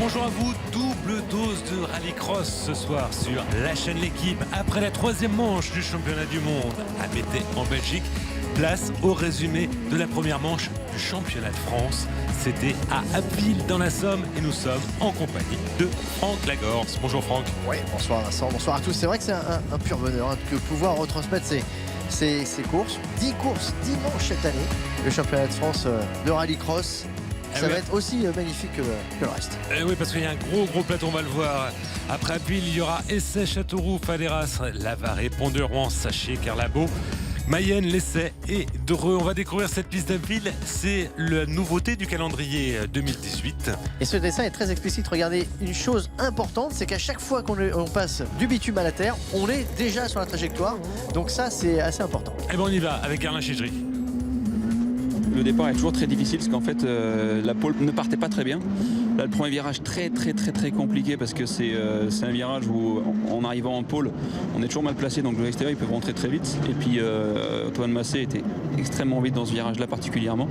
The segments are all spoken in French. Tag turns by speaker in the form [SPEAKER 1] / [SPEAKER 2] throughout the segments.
[SPEAKER 1] Bonjour à vous, double dose de rallycross ce soir sur la chaîne L'équipe. Après la troisième manche du championnat du monde à Mété en Belgique, place au résumé de la première manche du championnat de France. C'était à Abbeville dans la Somme et nous sommes en compagnie de Franck Lagorce. Bonjour Franck.
[SPEAKER 2] Oui, bonsoir Vincent, bonsoir à tous. C'est vrai que c'est un pur bonheur de pouvoir retransmettre ces courses. 10 courses, 10 manches cette année. Le championnat de France de rallycross. Ça va être aussi magnifique que le reste.
[SPEAKER 1] Oui, parce qu'il y a un gros plateau, on va le voir. Après Abbeville, il y aura Essay, Châteauroux, Fadéras, Lavaré, Pont-de-Rouen, Saché, Carlabo, Mayenne, l'Essai et Dreux. On va découvrir cette piste d'Abbeville. C'est la nouveauté du calendrier 2018.
[SPEAKER 2] Et ce dessin est très explicite. Regardez, une chose importante, c'est qu'à chaque fois qu'on passe du bitume à la terre, on est déjà sur la trajectoire. Donc ça, c'est assez important.
[SPEAKER 1] Et bien on y va avec Alain Chidri.
[SPEAKER 3] Le départ est toujours très difficile parce qu'en fait la pole ne partait pas très bien. Là le premier virage très compliqué parce que c'est un virage où en arrivant en pole on est toujours mal placé, donc de l'extérieur ils peuvent rentrer très vite. Et puis Antoine Massé était extrêmement vite dans ce virage là particulièrement.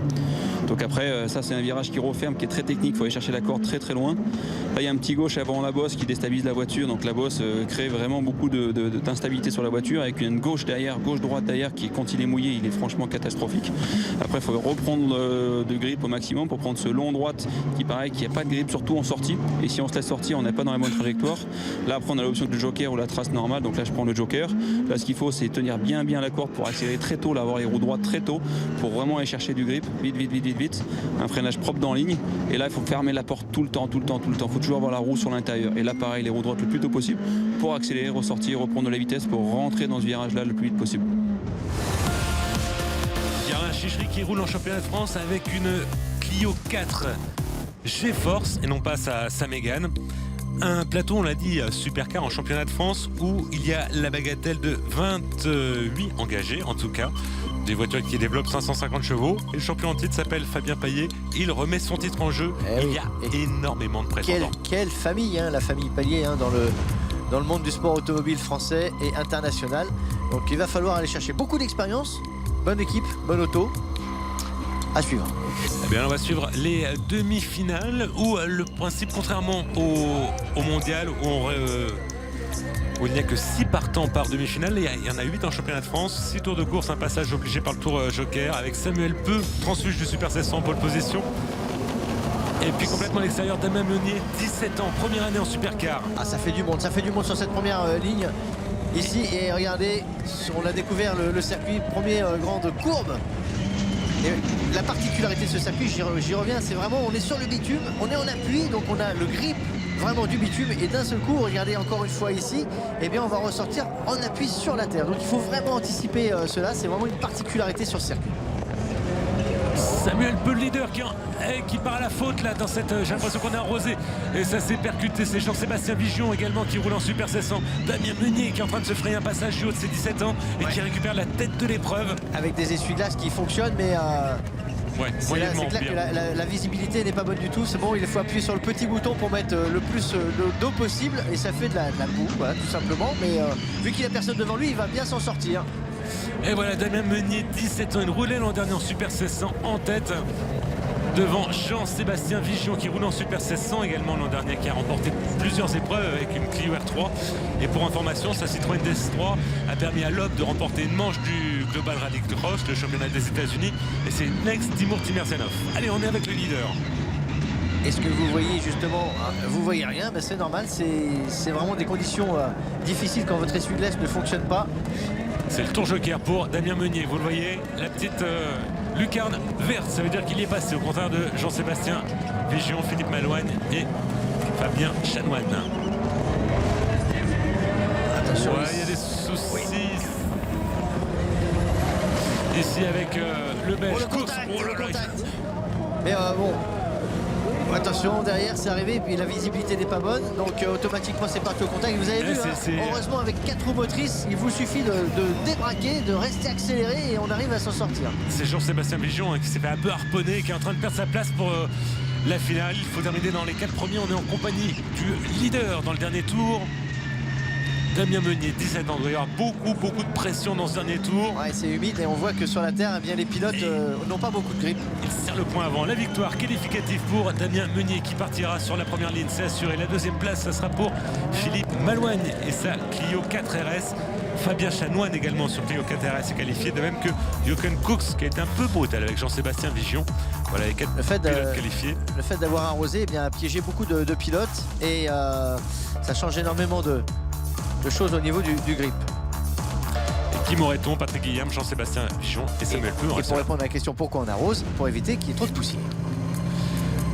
[SPEAKER 3] Donc après ça c'est un virage qui referme, qui est très technique, il faut aller chercher la corde très loin. Là il y a un petit gauche avant la bosse qui déstabilise la voiture, donc la bosse crée vraiment beaucoup d'instabilité sur la voiture avec une gauche derrière, gauche-droite derrière qui quand il est mouillé il est franchement catastrophique. Après il faut reprendre de grip au maximum pour prendre ce long droite qui paraît qu'il n'y a pas de grip surtout en sortie, et si on se laisse sortir on n'est pas dans la bonne trajectoire. Là après on a l'option du joker ou la trace normale, donc là je prends le joker. Là ce qu'il faut c'est tenir bien la corde pour accélérer très tôt, là, avoir les roues droites très tôt pour vraiment aller chercher du grip vite, un freinage propre dans ligne, et là il faut fermer la porte tout le temps, il faut toujours avoir la roue sur l'intérieur, et là pareil les roues droites le plus tôt possible pour accélérer, ressortir, reprendre de la vitesse pour rentrer dans ce virage là le plus vite possible.
[SPEAKER 1] Chichery qui roule en championnat de France avec une Clio 4 G-Force et non pas sa Mégane. Un plateau, on l'a dit, supercar en championnat de France où il y a la bagatelle de 28 engagés, en tout cas. Des voitures qui développent 550 chevaux. Et le champion en titre s'appelle Fabien Payet. Il remet son titre en jeu. Il y a énormément de prétendants.
[SPEAKER 2] Quelle famille, hein, la famille Payet dans le monde du sport automobile français et international. Donc il va falloir aller chercher beaucoup d'expérience. Bonne équipe, bonne auto. À suivre.
[SPEAKER 1] Eh bien, on va suivre les demi-finales où le principe, contrairement au mondial où il n'y a que 6 partants par demi-finale, il y en a 8 en championnat de France. 6 tours de course, un passage obligé par le tour joker avec Samuel Peu, transfuge du Super 700 en pole position. Et puis complètement à l'extérieur, Damien Meunier, 17 ans, première année en supercar.
[SPEAKER 2] Ah, ça fait du monde sur cette première ligne. Ici, et regardez, on a découvert le circuit, première grande courbe. Et la particularité de ce circuit, j'y reviens, c'est vraiment, on est sur le bitume, on est en appui, donc on a le grip vraiment du bitume, et d'un seul coup, regardez encore une fois ici, eh bien on va ressortir en appui sur la terre. Donc il faut vraiment anticiper cela, c'est vraiment une particularité sur ce circuit.
[SPEAKER 1] Samuel Peu, le leader qui part à la faute là dans cette. J'ai l'impression qu'on est arrosé. Et ça s'est percuté. C'est Jean-Sébastien Vigion également qui roule en Super 700. Damien Meunier qui est en train de se frayer un passage du haut de ses 17 ans et qui récupère la tête de l'épreuve.
[SPEAKER 2] Avec des essuie-glaces qui fonctionnent, mais c'est clair que la visibilité n'est pas bonne du tout. C'est bon, il faut appuyer sur le petit bouton pour mettre le plus d'eau possible. Et ça fait de la boue, voilà, tout simplement. Mais vu qu'il n'y a personne devant lui, il va bien s'en sortir.
[SPEAKER 1] Et voilà, Damien Meunier, 17 ans, il roulait l'an dernier en Super 700 en tête devant Jean-Sébastien Vigion qui roule en Super 700 également l'an dernier, qui a remporté plusieurs épreuves avec une Clio R3. Et pour information, sa Citroën DS3 a permis à Loeb de remporter une manche du Global Rallycross, le championnat des États-Unis, et c'est Next Timur Timerzenov. Allez, on est avec le leader.
[SPEAKER 2] Est-ce que vous voyez justement, vous voyez rien, ben c'est normal, c'est vraiment des conditions difficiles quand votre essuie-glace ne fonctionne pas.
[SPEAKER 1] C'est le tour joker pour Damien Meunier, vous le voyez, la petite lucarne verte, ça veut dire qu'il y est passé, au contraire de Jean-Sébastien Vigion, Philippe Malouagne et Fabien Chanoine.
[SPEAKER 2] Attention,
[SPEAKER 1] il y a des soucis ici avec le Belge.
[SPEAKER 2] Le contact. Mais bon, attention, derrière c'est arrivé, et puis la visibilité n'est pas bonne, donc automatiquement c'est parti au contact. Vous avez vu, heureusement avec 4 roues motrices, il vous suffit de débraquer, de rester accéléré et on arrive à s'en sortir.
[SPEAKER 1] C'est Jean-Sébastien Vigion qui s'est fait un peu harponner, qui est en train de perdre sa place pour la finale. Il faut terminer dans les 4 premiers. On est en compagnie du leader dans le dernier tour. Damien Meunier, 17 ans. Il doit y avoir beaucoup de pression dans ce dernier tour.
[SPEAKER 2] Ouais, c'est humide et on voit que sur la terre, eh bien, les pilotes n'ont pas beaucoup de grippe.
[SPEAKER 1] Il serre le point avant. La victoire qualificative pour Damien Meunier qui partira sur la première ligne, c'est assuré. La deuxième place, ça sera pour Philippe Malouagne et sa Clio 4 RS. Fabien Chanoine également sur Clio 4 RS est qualifié, de même que Jochen Cooks qui a été un peu brutal avec Jean-Sébastien Vigion. Voilà les 4 pilotes qualifiés.
[SPEAKER 2] Le fait d'avoir arrosé, eh bien, a piégé beaucoup de pilotes et ça change énormément de choses au niveau du grip.
[SPEAKER 1] Et Kim Moreton, Patrick Guillaume, Jean-Sébastien Vigion et Samuel Peu.
[SPEAKER 2] Et pour répondre à la question pourquoi on arrose, pour éviter qu'il y ait trop de poussière.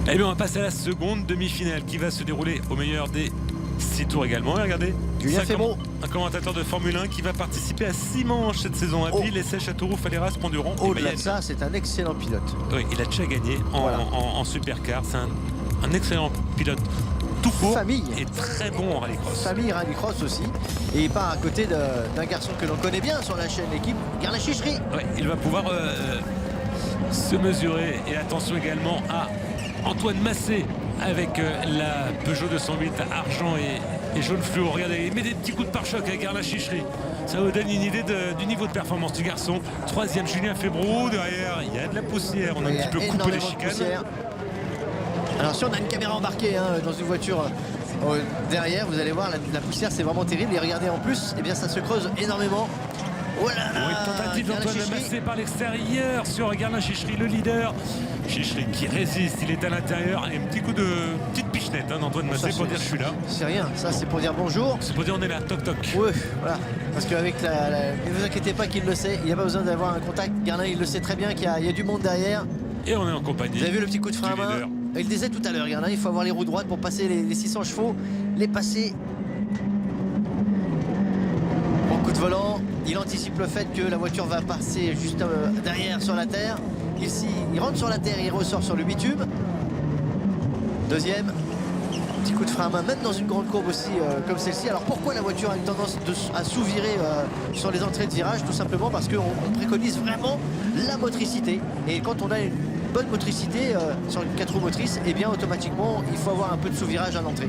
[SPEAKER 1] Eh bien on va passer à la seconde demi-finale qui va se dérouler au meilleur des 6 tours également. Et regardez,
[SPEAKER 2] Julien Febro,
[SPEAKER 1] un commentateur de Formule 1 qui va participer à 6 manches cette saison à Ville, Essel, Châteauroux, Faleras, Pont-Durand et
[SPEAKER 2] au-delà
[SPEAKER 1] Mayenne.
[SPEAKER 2] de ça, c'est un excellent pilote.
[SPEAKER 1] Oui, il a déjà gagné en supercar. C'est un excellent pilote tout court
[SPEAKER 2] Famille.
[SPEAKER 1] et très bon en rallycross.
[SPEAKER 2] Famille rallycross aussi. Et il part à côté d'un garçon que l'on connaît bien sur la chaîne l'équipe, Garla Chichery.
[SPEAKER 1] Ouais, il va pouvoir se mesurer. Et attention également à Antoine Massé avec la Peugeot 208 argent et jaune fluo. Regardez, il met des petits coups de pare-choc avec Garla Chichery. Ça vous donne une idée du niveau de performance du garçon. Troisième, Julien Febro. Derrière, il y a de la poussière. On a un petit peu coupé les chicanes.
[SPEAKER 2] Alors si on a une caméra embarquée dans une voiture derrière, vous allez voir la poussière, c'est vraiment terrible. Et regardez en plus, eh bien ça se creuse énormément. Oh là là,
[SPEAKER 1] une tentative d'Antoine Massé par l'extérieur sur Garlin Chichery, le leader. Chichery qui résiste, il est à l'intérieur. Et un petit coup de petite pichenette d'Antoine Massé pour dire je suis là.
[SPEAKER 2] C'est rien, ça c'est pour dire bonjour.
[SPEAKER 1] C'est pour dire on est là, toc toc.
[SPEAKER 2] Oui, voilà. Parce qu'avec ne vous inquiétez pas qu'il le sait, il n'y a pas besoin d'avoir un contact. Garlin il le sait très bien qu'il y a du monde derrière.
[SPEAKER 1] Et on est en compagnie.
[SPEAKER 2] Vous avez vu le petit coup de frein à main? Il disait tout à l'heure, Garlin, il faut avoir les roues droites pour passer les 600 chevaux, les passer. Bon coup de volant, il anticipe le fait que la voiture va passer juste derrière sur la terre. Ici, il rentre sur la terre et il ressort sur le bitume. Deuxième, petit coup de frein à main, même dans une grande courbe aussi comme celle-ci. Alors pourquoi la voiture a une tendance à sous-virer sur les entrées de virage? Tout simplement parce qu'on préconise vraiment la motricité. Et quand on a une bonne motricité sur une 4 roues motrices, et bien automatiquement il faut avoir un peu de sous-virage à l'entrée.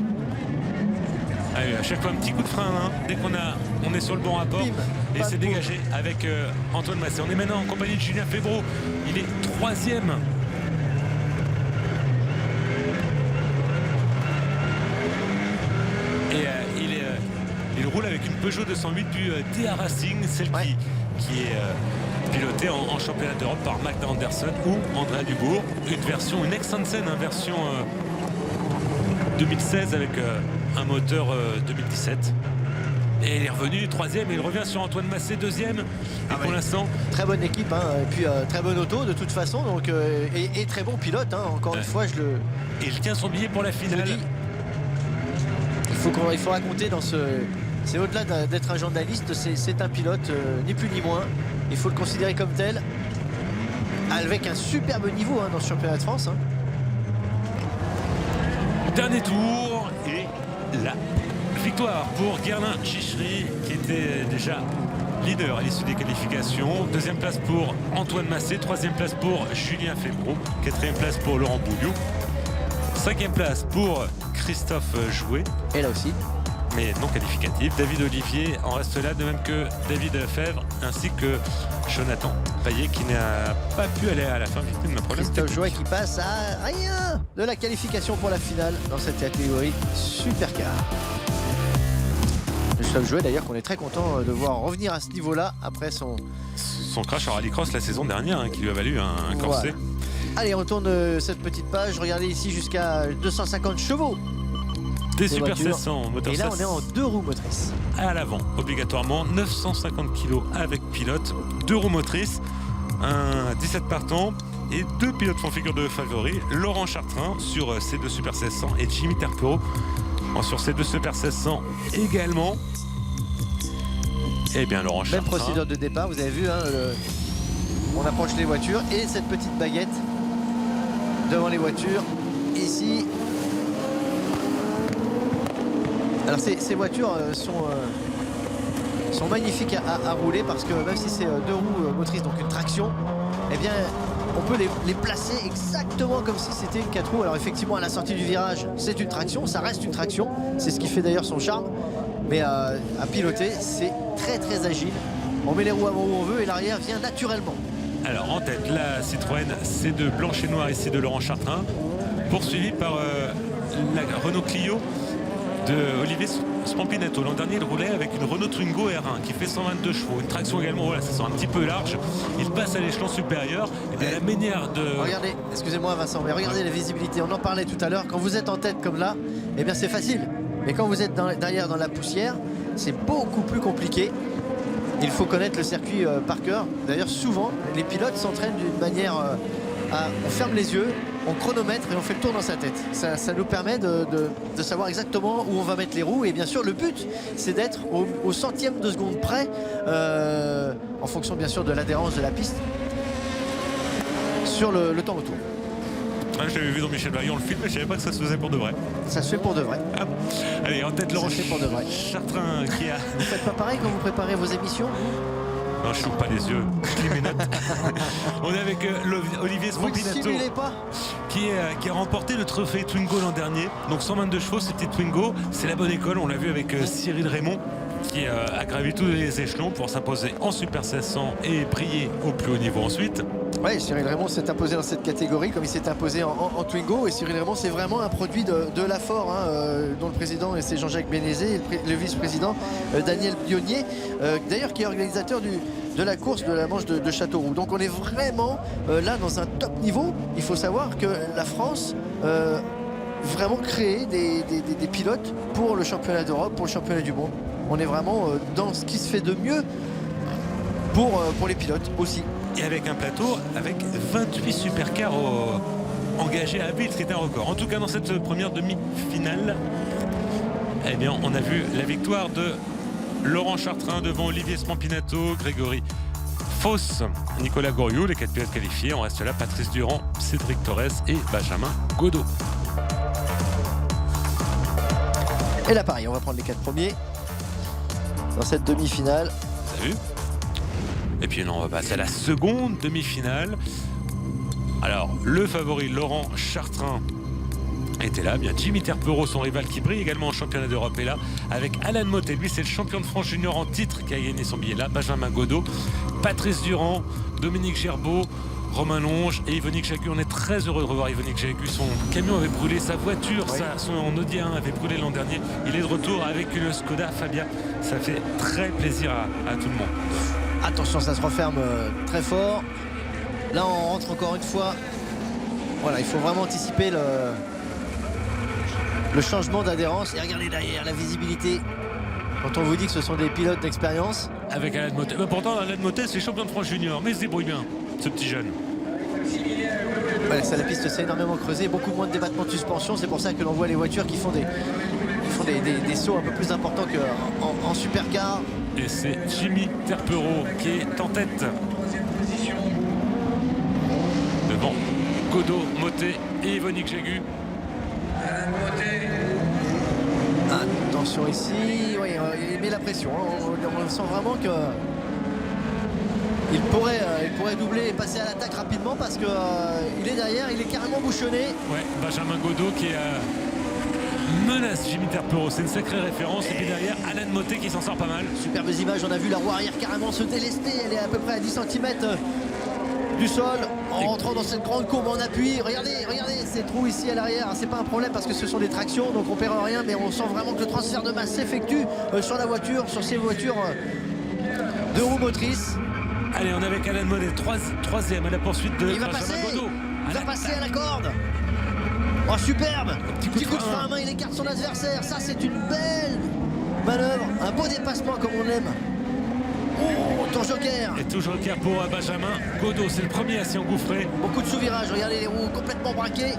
[SPEAKER 1] Allez, à chaque fois un petit coup de frein à main dès qu'on est sur le bon rapport. Bim, et c'est dégagé avec Antoine Massé. On est maintenant en compagnie de Julien Febro. Il est troisième. Et il roule avec une Peugeot 208 du TA Racing, celle qui est pilotée en championnat d'Europe par Magda Anderson ou Andrea Dubourg. Une ex-Hansen, version 2016 avec un moteur 2017. Et il est revenu troisième et il revient sur Antoine Massé deuxième. Et pour l'instant,
[SPEAKER 2] très bonne équipe, et puis très bonne auto de toute façon, donc et très bon pilote, encore une fois
[SPEAKER 1] Et il tient son billet pour la finale.
[SPEAKER 2] Il faut raconter dans ce. C'est au-delà d'être un journaliste, c'est un pilote, ni plus ni moins. Il faut le considérer comme tel. Avec un superbe niveau dans ce championnat de France.
[SPEAKER 1] Dernier tour et la victoire pour Garlin Chichery qui était déjà leader à l'issue des qualifications. Deuxième place pour Antoine Massé, troisième place pour Julien Febro, quatrième place pour Laurent Bouliou, cinquième place pour Christophe Jouet.
[SPEAKER 2] Et là aussi.
[SPEAKER 1] Mais non qualificatif. David Olivier en reste là, de même que David Fèvre ainsi que Jonathan Payet qui n'a pas pu aller à la fin victime d'un problème
[SPEAKER 2] technique. Christophe Jouet qui passe à rien de la qualification pour la finale dans cette catégorie supercar. Christophe Jouet d'ailleurs qu'on est très content de voir revenir à ce niveau-là après son
[SPEAKER 1] crash en rallycross la saison dernière qui lui a valu un corset.
[SPEAKER 2] Voilà. Allez, on tourne cette petite page. Regardez ici jusqu'à 250 chevaux.
[SPEAKER 1] Des Super 700 moteur.
[SPEAKER 2] Et là on est en 2 roues motrices.
[SPEAKER 1] À l'avant, obligatoirement, 950 kg avec pilote, 2 roues motrices, un 17 partants et 2 pilotes font figure de favoris. Laurent Chartrain sur ces 2 Super 700 et Jimmy Terpero sur ces 2 Super 700 également. Et bien Laurent Chartrain.
[SPEAKER 2] Même procédure de départ, vous avez vu, on approche les voitures et cette petite baguette devant les voitures. Ici. Alors ces voitures sont magnifiques à rouler parce que même si c'est 2 roues motrices, donc une traction, eh bien on peut les placer exactement comme si c'était une 4 roues. Alors effectivement à la sortie du virage c'est une traction, ça reste une traction, c'est ce qui fait d'ailleurs son charme. mais à piloter, c'est très très agile. On met les roues avant où on veut et l'arrière vient naturellement.
[SPEAKER 1] Alors en tête, la Citroën C2 blanche et noire ici de Laurent Chartrain, poursuivi par la Renault Clio de Olivier Spampinato. L'an dernier, il roulait avec une Renault Twingo R1 qui fait 122 chevaux. Une traction également, voilà, ça sent un petit peu large. Il passe à l'échelon supérieur. Et bien, la manière de...
[SPEAKER 2] Regardez, excusez-moi Vincent, mais regardez la visibilité. On en parlait tout à l'heure. Quand vous êtes en tête comme là, eh bien c'est facile. Mais quand vous êtes derrière dans la poussière, c'est beaucoup plus compliqué. Il faut connaître le circuit par cœur. D'ailleurs, souvent, les pilotes s'entraînent d'une manière... on ferme les yeux, on chronomètre et on fait le tour dans sa tête. Ça nous permet de savoir exactement où on va mettre les roues. Et bien sûr, le but, c'est d'être au centième de seconde près, en fonction bien sûr de l'adhérence de la piste, sur le temps autour.
[SPEAKER 1] Ah, je l'avais vu dans Michel Vaillant le film, mais je ne savais pas que ça se faisait pour de vrai.
[SPEAKER 2] Ça se fait pour de vrai.
[SPEAKER 1] Ah. Allez, en tête, Laurent Chartrain qui a...
[SPEAKER 2] Vous faites pas pareil quand vous préparez vos émissions?
[SPEAKER 1] Non, je n'ouvre pas les yeux, je lis mes notes. On est avec Olivier Spampinato qui a remporté le trophée Twingo l'an dernier. Donc 122 chevaux, c'était Twingo. C'est la bonne école, on l'a vu avec Cyril Raymond qui a gravi tous les échelons pour s'imposer en Super 1600 et briller au plus haut niveau ensuite.
[SPEAKER 2] Oui, Cyril Raymond s'est imposé dans cette catégorie comme il s'est imposé en Twingo. Et Cyril Raymond, c'est vraiment un produit de l'AFOR, dont le président c'est Jean-Jacques Bénézé et le vice-président Daniel Bionnier, d'ailleurs qui est organisateur de la course de la Manche de Châteauroux. Donc on est vraiment là dans un top niveau. Il faut savoir que la France vraiment créé des pilotes pour le championnat d'Europe, pour le championnat du monde. On est vraiment dans ce qui se fait de mieux pour les pilotes aussi.
[SPEAKER 1] Et avec un plateau avec 28 supercars engagés à Ville, c'est un record. En tout cas, dans cette première demi-finale, eh bien, on a vu la victoire de Laurent Chartrain devant Olivier Spampinato, Grégory Foss, Nicolas Goriot, les 4 pilotes qualifiés. On reste là, Patrice Durand, Cédric Torres et Benjamin Godot.
[SPEAKER 2] Et là, pareil, on va prendre les 4 premiers dans cette demi-finale.
[SPEAKER 1] Vous avez vu ? Et puis là, on va passer à la seconde demi-finale. Alors, le favori Laurent Chartrain était là. Bien, Jimmy Terpero, son rival qui brille également en championnat d'Europe, est là. Avec Alan Mottet, lui c'est le champion de France junior en titre qui a gagné son billet là. Benjamin Godot, Patrice Durand, Dominique Gerbeau, Romain Longe et Yvonique Jagu. On est très heureux de revoir Yvonique Jagu. Son camion avait brûlé, sa voiture, oui. Son Audi A1 avait brûlé l'an dernier. Il est de retour avec une Skoda Fabia. Ça fait très plaisir à tout le monde.
[SPEAKER 2] Attention, ça se referme très fort. Là, on rentre encore une fois. Voilà, il faut vraiment anticiper le changement d'adhérence. Et regardez derrière la visibilité. Quand on vous dit que ce sont des pilotes d'expérience.
[SPEAKER 1] Avec Alan Mottet. Mais pourtant, Alan Mottet, c'est champion de France junior. Mais il se débrouille bien, ce petit jeune.
[SPEAKER 2] Ouais, ça, la piste s'est énormément creusée. Beaucoup moins de débattement de suspension. C'est pour ça que l'on voit les voitures qui font des sauts un peu plus importants qu'en supercar.
[SPEAKER 1] Et c'est Jimmy Terpero qui est en tête. Devant Godot, Mottet et Yvonique Jagu.
[SPEAKER 2] Attention ici, oui, il met la pression. On sent vraiment que il pourrait doubler et passer à l'attaque rapidement parce que il est derrière, il est carrément bouchonné.
[SPEAKER 1] Ouais, Benjamin Godot qui menace Jimmy Terpero, c'est une sacrée référence. Et puis derrière, Alan Mottet qui s'en sort pas mal.
[SPEAKER 2] Superbes images, on a vu la roue arrière carrément se délester. Elle est à peu près à 10 cm du sol en rentrant dans cette grande courbe en appui. Regardez ces trous ici à l'arrière. C'est pas un problème parce que ce sont des tractions, donc on perd rien, mais on sent vraiment que le transfert de masse s'effectue sur la voiture, sur ces voitures de roues motrices.
[SPEAKER 1] Allez, on est avec Alan Mottet, troisième à la poursuite de Benjamin Godot.
[SPEAKER 2] Il va passer à la corde. Oh, superbe! Petit coup de frein à main, il écarte son adversaire. Ça, c'est une belle manœuvre. Un beau dépassement comme on l'aime. Oh, ton joker!
[SPEAKER 1] Et tout joker pour Benjamin Godot. C'est le premier à s'y engouffrer.
[SPEAKER 2] Beaucoup de sous-virages. Regardez les roues complètement braquées.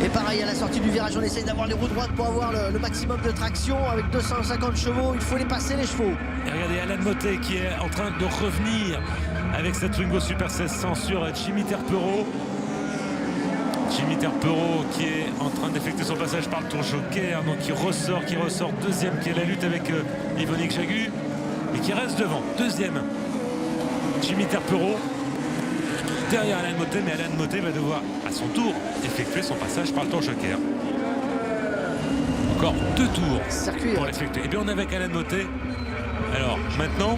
[SPEAKER 2] Et pareil, à la sortie du virage, on essaye d'avoir les roues droites pour avoir le maximum de traction. Avec 250 chevaux, il faut les passer, les chevaux.
[SPEAKER 1] Et regardez Alan Mottet qui est en train de revenir avec cette Twingo Super 1600 sur Jimmy Terpero. Jimmy Terpero qui est en train d'effectuer son passage par le tour joker, donc qui ressort deuxième, qui est la lutte avec Yvonique Jagu et qui reste devant, deuxième Jimmy Terpero derrière Alan Mottet, mais Alan Mottet va devoir à son tour effectuer son passage par le tour joker. Encore 2 tours
[SPEAKER 2] Circuit.
[SPEAKER 1] pour l'effectuer. Et bien on est avec Alain Motet. Alors maintenant,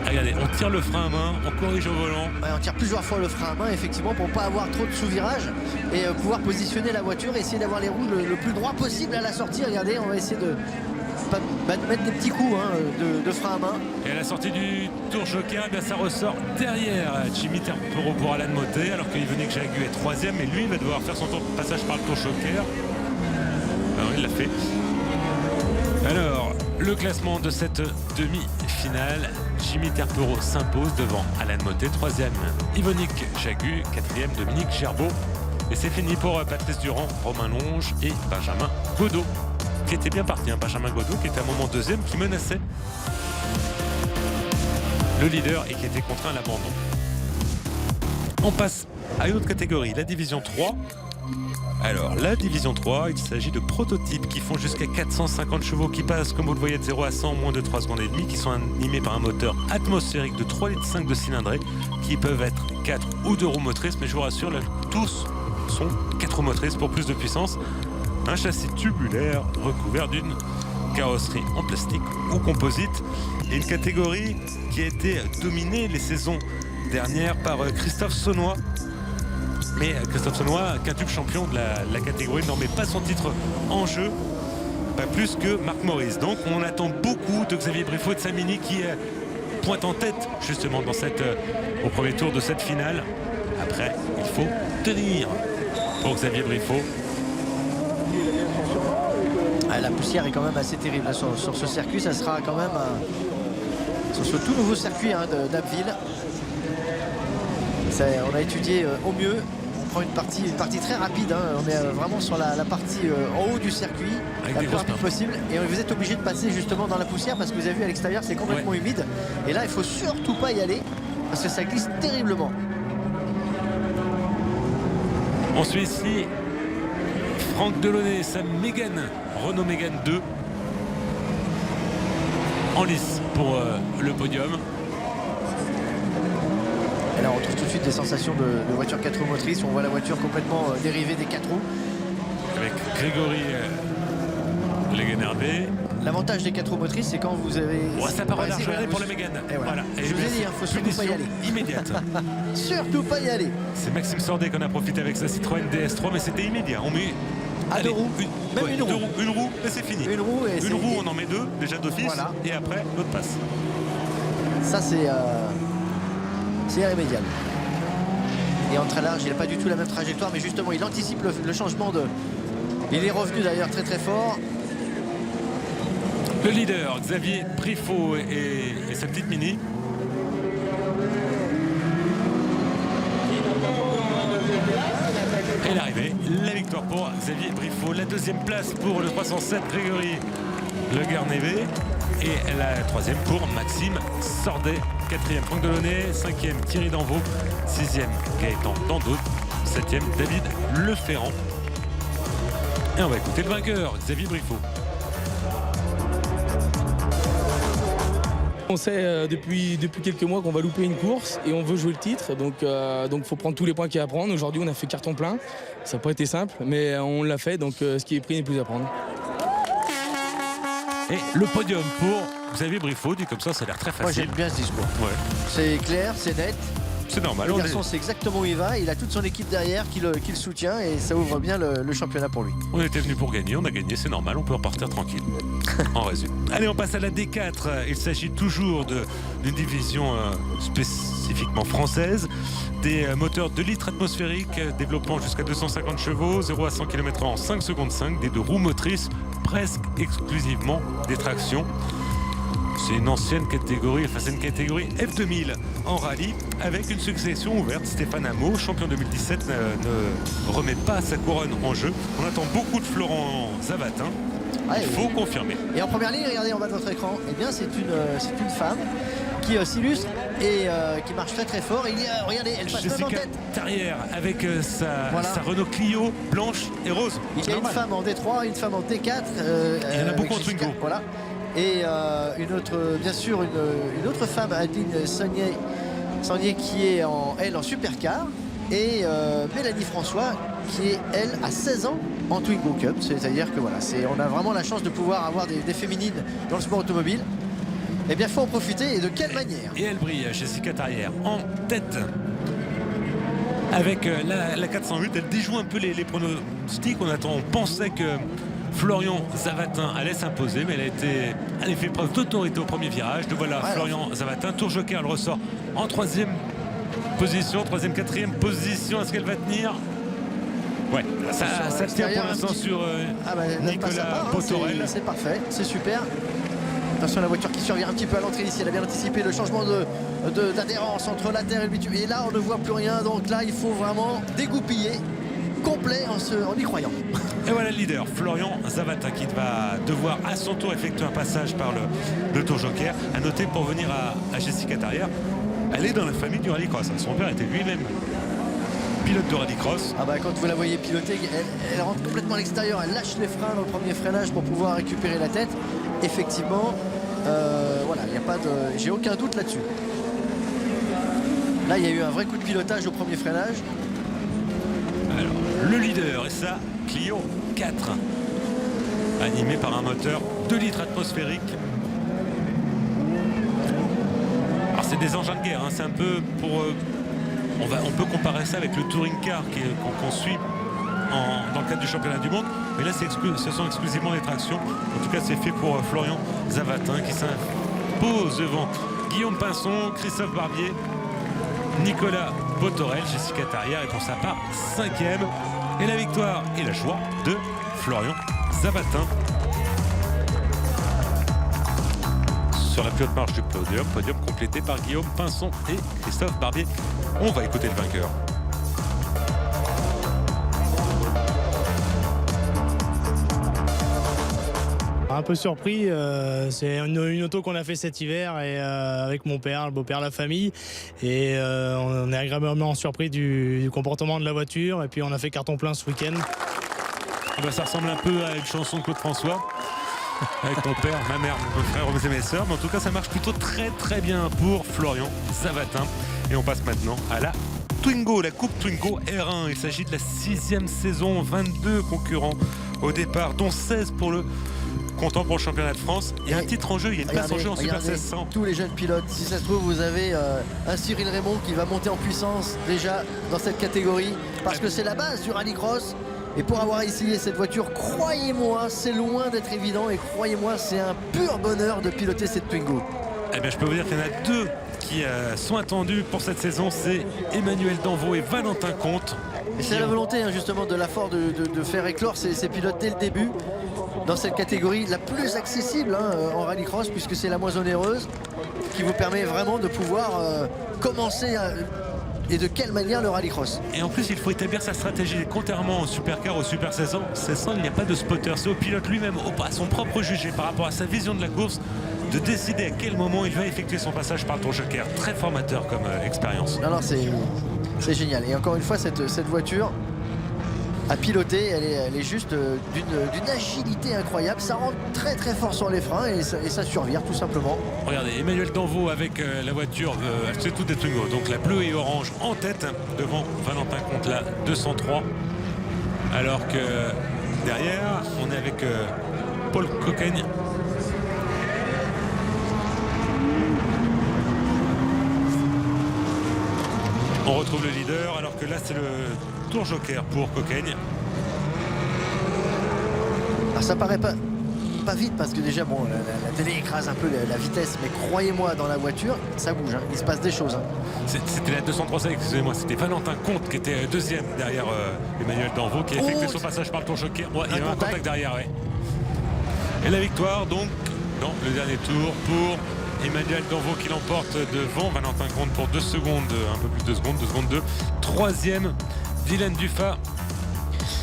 [SPEAKER 1] regardez, on tire le frein à main, on corrige au volant.
[SPEAKER 2] Ouais, on tire plusieurs fois le frein à main, effectivement, pour pas avoir trop de sous-virages et pouvoir positionner la voiture et essayer d'avoir les roues le plus droit possible à la sortie. Regardez, on va essayer de mettre des petits coups de frein à main.
[SPEAKER 1] Et à la sortie du tour joker, eh bien ça ressort derrière Jimmy Terpero pour Alain Motet, alors qu'Yvonique Jagu est 3e, et lui va devoir faire son passage par le tour joker. Alors il l'a fait. Alors, le classement de cette demi-finale, Jimmy Terpero s'impose devant Alain Motet, 3e Yvonique Jagu, 4e Dominique Gerbeau. Et c'est fini pour Patrice Durand, Romain Longe et Benjamin Godot, qui était bien parti, hein, Benjamin Godot, qui était à un moment 2e, qui menaçait le leader et qui était contraint à l'abandon. On passe à une autre catégorie, la division 3. Alors, la division 3, il s'agit de prototypes qui font jusqu'à 450 chevaux, qui passent, comme vous le voyez, de 0 à 100 en moins de 3 secondes et demie, qui sont animés par un moteur atmosphérique de 3,5 litres de cylindrée, qui peuvent être 4 ou 2 roues motrices, mais je vous rassure, là, tous sont 4 roues motrices pour plus de puissance. Un châssis tubulaire recouvert d'une carrosserie en plastique ou composite, et une catégorie qui a été dominée les saisons dernières par Christophe Saunois. Mais Christophe Saunois, quintuple champion de la catégorie, n'en met pas son titre en jeu, pas plus que Marc Maurice. Donc on attend beaucoup de Xavier Briffaut et de Samini qui pointe en tête justement dans au premier tour de cette finale. Après, il faut tenir pour Xavier Briffaut.
[SPEAKER 2] Ah, la poussière est quand même assez terrible là, sur ce circuit. Ça sera quand même sur ce tout nouveau circuit d'Abbeville. On a étudié au mieux. On prend une partie très rapide, hein. On est vraiment sur la partie en haut du circuit,
[SPEAKER 1] avec
[SPEAKER 2] la
[SPEAKER 1] des
[SPEAKER 2] plus rapide possible. Et vous êtes obligé de passer justement dans la poussière parce que vous avez vu à l'extérieur c'est complètement humide. Et là il faut surtout pas y aller parce que ça glisse terriblement.
[SPEAKER 1] On suit ici Franck Delaunay, sa Mégane, Renault Mégane 2, en lice pour le podium.
[SPEAKER 2] Et là on retrouve tout de suite des sensations de voiture 4 roues motrices. On voit la voiture complètement dérivée des 4 roues.
[SPEAKER 1] Avec Grégory Leguenervé.
[SPEAKER 2] L'avantage des 4 roues motrices, c'est quand vous avez...
[SPEAKER 1] Ouais, ça part en large pour la Mégane.
[SPEAKER 2] Voilà. Et je vous ai dit, il faut surtout pas y aller.
[SPEAKER 1] Immédiate.
[SPEAKER 2] Surtout pas y aller.
[SPEAKER 1] C'est Maxime Sordet qu'on a profité avec sa Citroën DS3, mais c'était immédiat. On met
[SPEAKER 2] à 2 roues. Même une roue.
[SPEAKER 1] Une roue, et c'est fini.
[SPEAKER 2] Une roue,
[SPEAKER 1] on en met 2, déjà d'office. Voilà. Et après, l'autre passe.
[SPEAKER 2] Ça, c'est irrémédiable. Et en très large, il n'a pas du tout la même trajectoire, mais justement, il anticipe le changement de... Il est revenu d'ailleurs très très fort.
[SPEAKER 1] Le leader, Xavier Briffaut et sa petite Mini. Et l'arrivée, la victoire pour Xavier Briffaut. La deuxième place pour le 307, Grégory Leguenervé. Et la troisième pour Maxime Sordet. 4e Franck Delaunay, 5e Thierry Danvaux, 6e Gaëtan Dandaud, 7e David Leferrand. Et on va écouter le vainqueur, Xavier Briffaut.
[SPEAKER 4] On sait depuis quelques mois qu'on va louper une course et on veut jouer le titre, donc faut prendre tous les points qu'il y a à prendre. Aujourd'hui on a fait carton plein, ça n'a pas été simple, mais on l'a fait, donc ce qui est pris n'est plus à prendre.
[SPEAKER 1] Et le podium pour Xavier Briffaut, dit comme ça a l'air très facile.
[SPEAKER 2] Moi j'aime bien ce discours.
[SPEAKER 1] Ouais.
[SPEAKER 2] C'est clair, c'est net.
[SPEAKER 1] C'est normal.
[SPEAKER 2] Le garçon sait exactement où il va, il a toute son équipe derrière qui le soutient et ça ouvre bien le championnat pour lui.
[SPEAKER 1] On était venu pour gagner, on a gagné, c'est normal, on peut repartir tranquille. En résumé. Allez, on passe à la D4. Il s'agit toujours d'une division spécifiquement française. Des moteurs 2 litres atmosphériques développant jusqu'à 250 chevaux, 0 à 100 km/h en 5 secondes 5, des 2 roues motrices, presque exclusivement des tractions. C'est une ancienne catégorie, enfin c'est une catégorie F2000 en rallye avec une succession ouverte. Stéphane Hameau, champion 2017, ne remet pas sa couronne en jeu. On attend beaucoup de Florent Zavatin. Il faut confirmer.
[SPEAKER 2] Et en première ligne, regardez en bas de votre écran, eh bien c'est une femme qui s'illustre et qui marche très très fort. Et regardez, elle passe même en tête.
[SPEAKER 1] Derrière avec sa Renault Clio blanche et rose.
[SPEAKER 2] Il y a une femme en D3, une femme en D4.
[SPEAKER 1] Il y en a beaucoup en Twingo.
[SPEAKER 2] Voilà. Et une autre femme, Adeline Saunier, qui est en supercar. Et Mélanie François, qui est, elle, à 16 ans en Twingo Cup. C'est-à-dire que voilà, on a vraiment la chance de pouvoir avoir des féminines dans le sport automobile. Eh bien, il faut en profiter, et de quelle manière?
[SPEAKER 1] Et elle brille, Jessica Tarrière, en tête. Avec la 408, elle déjoue un peu les pronostics. On pensait que Florian Zavatin allait s'imposer, mais elle a fait preuve d'autorité au premier virage. De voilà, Florian Zavatin, tour joker, elle ressort en troisième position, quatrième position. Est-ce qu'elle va tenir? Ouais, ça tient pour l'instant sur Nicolas Botorel.
[SPEAKER 2] C'est parfait, c'est super. Attention à la voiture qui survient un petit peu à l'entrée ici. Elle a bien anticipé le changement d'adhérence entre la terre et le bitume. Et là, on ne voit plus rien. Donc là, il faut vraiment dégoupiller complet en y croyant.
[SPEAKER 1] Et voilà le leader, Florian Zavatin, qui va devoir à son tour effectuer un passage par le tour joker. À noter, pour venir à Jessica Tarrière, elle est dans la famille du rallycross. Son père était lui-même pilote de rallycross.
[SPEAKER 2] Ah bah, quand vous la voyez piloter, elle rentre complètement à l'extérieur. Elle lâche les freins dans le premier freinage pour pouvoir récupérer la tête. Effectivement, voilà, il n'y a pas de... J'ai aucun doute là-dessus. Là, il y a eu un vrai coup de pilotage au premier freinage.
[SPEAKER 1] Alors, le leader, et ça, Clio 4, animé par un moteur 2 litres atmosphérique. Alors, c'est des engins de guerre, hein. C'est un peu pour... on peut comparer ça avec le touring car qu'on suit dans le cadre du championnat du monde. Mais là, ce sont exclusivement des tractions. En tout cas, c'est fait pour Florian Zavatin, qui s'impose devant Guillaume Pinson, Christophe Barbier, Nicolas Botorel. Jessica Tarrière est pour sa part 5e. Et la victoire et la joie de Florian Zavatin. Sur la plus haute marche du podium complété par Guillaume Pinson et Christophe Barbier. On va écouter le vainqueur.
[SPEAKER 5] Un peu surpris, c'est une auto qu'on a fait cet hiver et avec mon père, le beau-père, la famille, et on est agréablement surpris du comportement de la voiture, et puis on a fait carton plein ce week-end.
[SPEAKER 1] Bah, ça ressemble un peu à une chanson de Claude François avec mon père, ma mère, mon frère et mes sœurs, mais en tout cas ça marche plutôt très bien pour Florian Zavatin. Et on passe maintenant à la Twingo, la Coupe Twingo R1. Il s'agit de la 6e saison, 22 concurrents au départ, dont 16 pour le comptant pour le championnat de France. Il y a un titre en jeu, il y a une place en jeu en Super 1600.
[SPEAKER 2] Tous les jeunes pilotes, si ça se trouve, vous avez un Cyril Raymond qui va monter en puissance déjà dans cette catégorie, parce que c'est la base du rallycross. Et pour avoir essayé cette voiture, croyez-moi, c'est loin d'être évident, et croyez-moi, c'est un pur bonheur de piloter cette Twingo.
[SPEAKER 1] Eh bien, je peux vous dire qu'il y en a deux qui sont attendus pour cette saison, c'est Emmanuel Danvaux et Valentin Comte.
[SPEAKER 2] Et c'est la volonté justement de la Ford de faire éclore ces pilotes dès le début dans cette catégorie la plus accessible en rallycross, puisque c'est la moins onéreuse, qui vous permet vraiment de pouvoir commencer et de quelle manière le rallycross.
[SPEAKER 1] Et en plus, il faut établir sa stratégie. Contrairement au supercar, au super 1600, il n'y a pas de spotter. C'est au pilote lui-même, à son propre jugé par rapport à sa vision de la course, de décider à quel moment il va effectuer son passage par le tour joker. Très formateur comme expérience.
[SPEAKER 2] Alors c'est génial. Et encore une fois, cette voiture à piloter, elle est juste d'une agilité incroyable. Ça rentre très fort sur les freins et ça survire tout simplement.
[SPEAKER 1] Regardez, Emmanuel Danvaux avec la voiture, c'est tout des Twingo, donc la bleue et orange en tête devant Valentin Comte, la 203. Alors que derrière, on est avec Paul Coquaigne. On retrouve le leader, alors que là c'est le tour joker pour Coquaigne.
[SPEAKER 2] Alors ça paraît pas vite, parce que déjà bon, la télé écrase un peu la vitesse, mais croyez-moi, dans la voiture ça bouge, il se passe des choses.
[SPEAKER 1] C'était la 203, excusez-moi, c'était Valentin Comte qui était deuxième derrière Emmanuel Danvaux, qui a effectué son passage par le tour joker. Ouais, il y avait un contact derrière, ouais. Et la victoire donc dans le dernier tour pour Emmanuel Danvaux, qui l'emporte devant Valentin Comte pour 2 secondes, un peu plus de 2 secondes, 2 secondes 2. Troisième, Dylan Dufat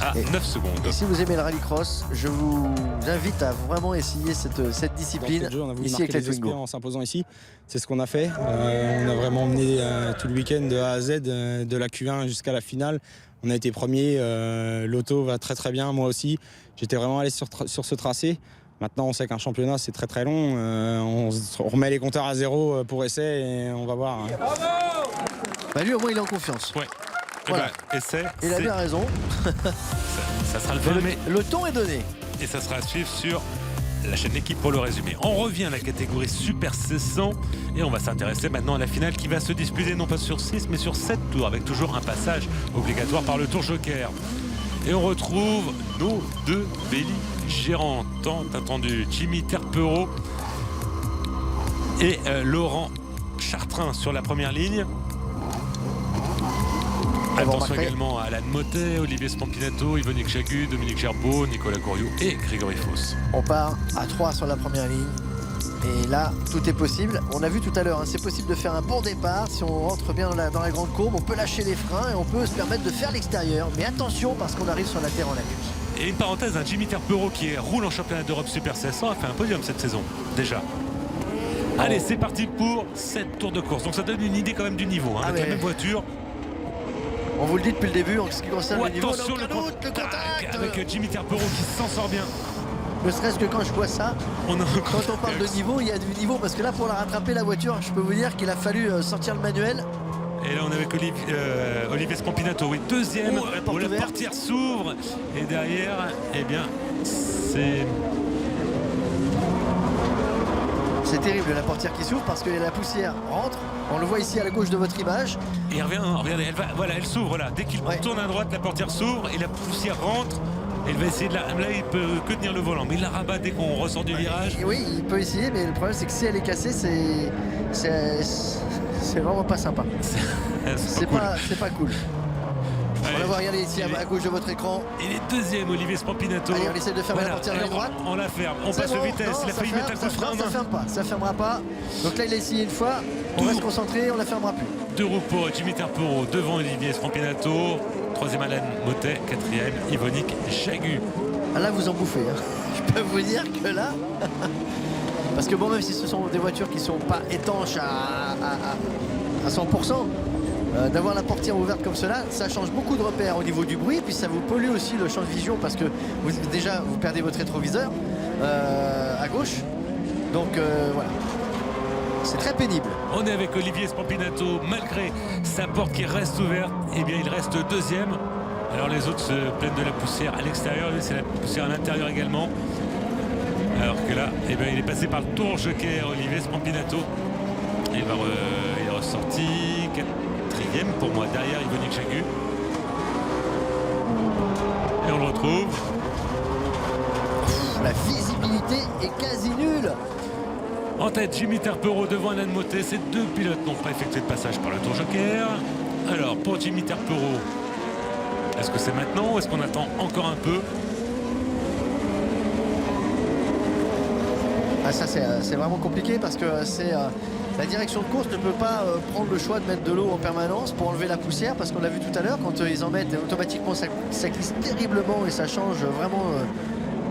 [SPEAKER 1] à 9 secondes.
[SPEAKER 2] Et si vous aimez le rallycross, je vous invite à vraiment essayer cette discipline
[SPEAKER 6] jeu, on a voulu
[SPEAKER 2] ici
[SPEAKER 6] marquer
[SPEAKER 2] avec la
[SPEAKER 6] les esprits
[SPEAKER 2] Twingo.
[SPEAKER 6] en s'imposant ici. C'est ce qu'on a fait. On a vraiment mené tout le week-end de A à Z, de la Q1 jusqu'à la finale. On a été premier. L'auto va très bien, moi aussi. J'étais vraiment à l'aise sur ce tracé. Maintenant, on sait qu'un championnat, c'est très long. On remet les compteurs à zéro pour essai et on va voir.
[SPEAKER 2] Bah lui, au moins, il est en confiance.
[SPEAKER 1] Ouais.
[SPEAKER 2] Voilà.
[SPEAKER 1] Essai.
[SPEAKER 2] Il a bien raison.
[SPEAKER 1] Ça sera le 20 mai.
[SPEAKER 2] Le ton est donné.
[SPEAKER 1] Et ça sera à suivre sur la chaîne L'équipe pour le résumé. On revient à la catégorie Super 1600 et on va s'intéresser maintenant à la finale qui va se disputer non pas sur 6 mais sur 7 tours avec toujours un passage obligatoire par le tour joker. Et on retrouve nos deux belligérants tant attendus, Jimmy Terpereau et Laurent Chartrain sur la première ligne. Attention également à Alan Motet, Olivier Spampinato, Yvonique Chagut, Dominique Gerbeau, Nicolas Couriou et Grégory Fauss.
[SPEAKER 2] On part à 3 sur la première ligne. Et là, tout est possible. On a vu tout à l'heure, hein, c'est possible de faire un bon départ. Si on rentre bien dans la grande courbe, on peut lâcher les freins et on peut se permettre de faire l'extérieur. Mais attention, parce qu'on arrive sur la terre en acus.
[SPEAKER 1] Et une parenthèse, un Jimmy Terpereau qui roule en championnat d'Europe Super 1600 a fait un podium cette saison, déjà. Allez, c'est parti pour 7 tours de course. Donc ça donne une idée quand même du niveau, hein, avec la même voiture.
[SPEAKER 2] On vous le dit depuis le début en ce qui concerne le niveau.
[SPEAKER 1] Attention, le contact avec Jimmy Terpereau qui s'en sort bien.
[SPEAKER 2] Ne serait-ce que quand je vois ça, quand on parle de niveau, il y a du niveau. Parce que là, pour la rattraper la voiture, je peux vous dire qu'il a fallu sortir le manuel.
[SPEAKER 1] Et là, on est avec Olivier Spampinato, oui, deuxième.
[SPEAKER 2] Oh,
[SPEAKER 1] la portière s'ouvre. Et derrière, eh bien, c'est...
[SPEAKER 2] C'est terrible la portière qui s'ouvre parce que la poussière rentre. On le voit ici à la gauche de votre image.
[SPEAKER 1] Et regardez, elle s'ouvre là. Dès qu'il tourne à droite, la portière s'ouvre et la poussière rentre. Et il va essayer de là, il peut que tenir le volant. Mais il la rabat dès qu'on ressort du virage.
[SPEAKER 2] Et oui, il peut essayer, mais le problème c'est que si elle est cassée, c'est vraiment pas sympa. C'est pas cool.
[SPEAKER 1] Allez,
[SPEAKER 2] on va voir, regardez ici à gauche de votre écran.
[SPEAKER 1] Il est deuxième, Olivier Spampinato.
[SPEAKER 2] Allez, on essaie de fermer la portière de la droite.
[SPEAKER 1] On la ferme, on passe aux vitesses. Il a failli mettre un coup de frein.
[SPEAKER 2] Ça ferme pas, ça fermera pas. Donc là, il a essayé une fois. On reste concentré, on la fermera plus.
[SPEAKER 1] Deux roues pour Jimmy Terpereau, devant Olivier Spampinato. Troisième Alan Motet, quatrième Yvonique Chagut.
[SPEAKER 2] Ah, là, vous en bouffez. Hein. Je peux vous dire que là. Parce que bon, même si ce sont des voitures qui sont pas étanches à 100%. D'avoir la portière ouverte comme cela, ça change beaucoup de repères au niveau du bruit, puis ça vous pollue aussi le champ de vision parce que vous perdez votre rétroviseur à gauche. Donc voilà, c'est très pénible.
[SPEAKER 1] On est avec Olivier Spampinato, malgré sa porte qui reste ouverte, eh bien il reste deuxième. Alors les autres se plaignent de la poussière à l'extérieur, lui c'est la poussière à l'intérieur également. Alors que là, eh bien, il est passé par le tour joker, Olivier Spampinato. Il est ressorti quatrième pour moi, derrière Yvonique Chagut. Et on le retrouve.
[SPEAKER 2] La visibilité est quasi nulle.
[SPEAKER 1] En tête, Jimmy Terpereau devant Alan Motet. Ces deux pilotes n'ont pas effectué de passage par le tour joker. Alors, pour Jimmy Terpereau, est-ce que c'est maintenant ou est-ce qu'on attend encore un peu?
[SPEAKER 2] Ah, ça, c'est vraiment compliqué parce que la direction de course ne peut pas prendre le choix de mettre de l'eau en permanence pour enlever la poussière parce qu'on l'a vu tout à l'heure, quand ils en mettent automatiquement ça glisse terriblement et ça change vraiment